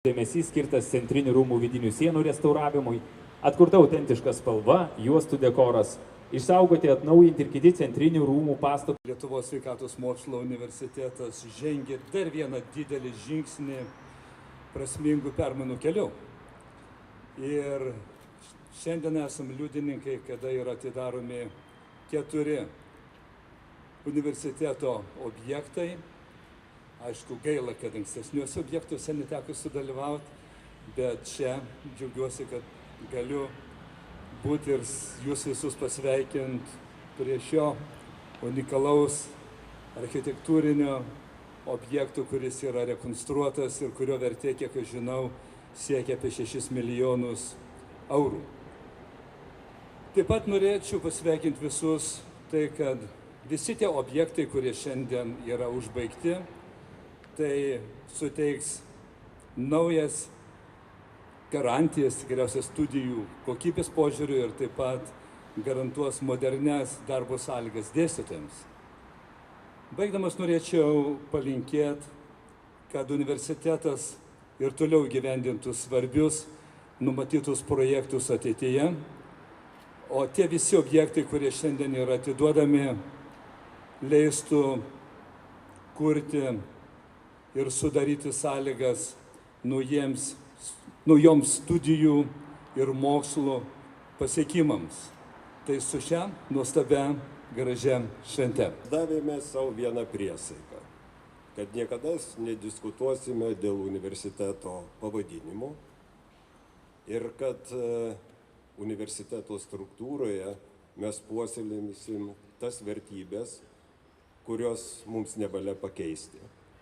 Dėmesys skirtas centrinių rūmų vidinių sienų restauravimui, atkurta autentiška spalva, juostų dekoras, išsaugoti, atnaujinti ir kiti centrinių rūmų pastatų. Lietuvos sveikatos mokslo universitetas žengė dar vieną didelį žingsnį prasmingų permainų keliu. Ir šiandien esame liudininkai, kada yra atidaromi 4 universiteto objektai. Aišku, gaila, kad ankstesniuose objektuose neteko sudalyvauti, bet čia džiaugiuosi, kad galiu būti ir jūs visus pasveikint prie šio unikalaus architektūrinio objekto, kuris yra rekonstruotas ir kurio vertė, kiek aš žinau, siekia apie 6 milijonus eurų. Taip pat norėčiau pasveikinti visus, tai kad visi tie objektai, kurie šiandien yra užbaigti, tai suteiks naujas garantijas, tikriausiai studijų kokybės požiūrių ir taip pat garantuos modernias darbo sąlygas dėstytojams. Baigdamas norėčiau palinkėti, kad universitetas ir toliau gyvendintų svarbius numatytus projektus ateityje, o tie visi objektai, kurie šiandien yra atiduodami, leistų kurti ir sudaryti sąlygas naujoms studijų ir mokslo pasiekimams. Tai su šia nuostabia gražia švente. Davėme savo vieną priesaiką, kad niekada nediskutuosime dėl universiteto pavadinimo ir kad universiteto struktūroje mes puoselėsim tas vertybės, kurios mums nevalia pakeisti.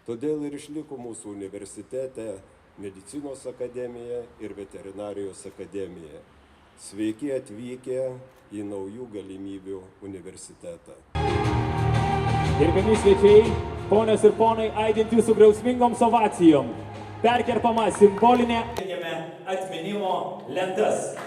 Todėl ir išliko mūsų universitete Medicinos akademija ir Veterinarijos akademija. Sveiki atvykę į naujų galimybių universitetą. Gerbiami svečiai, ponios ir ponai, aidint jūsų griausmingom ovacijom, perkerpama simbolinė atminimo lentas.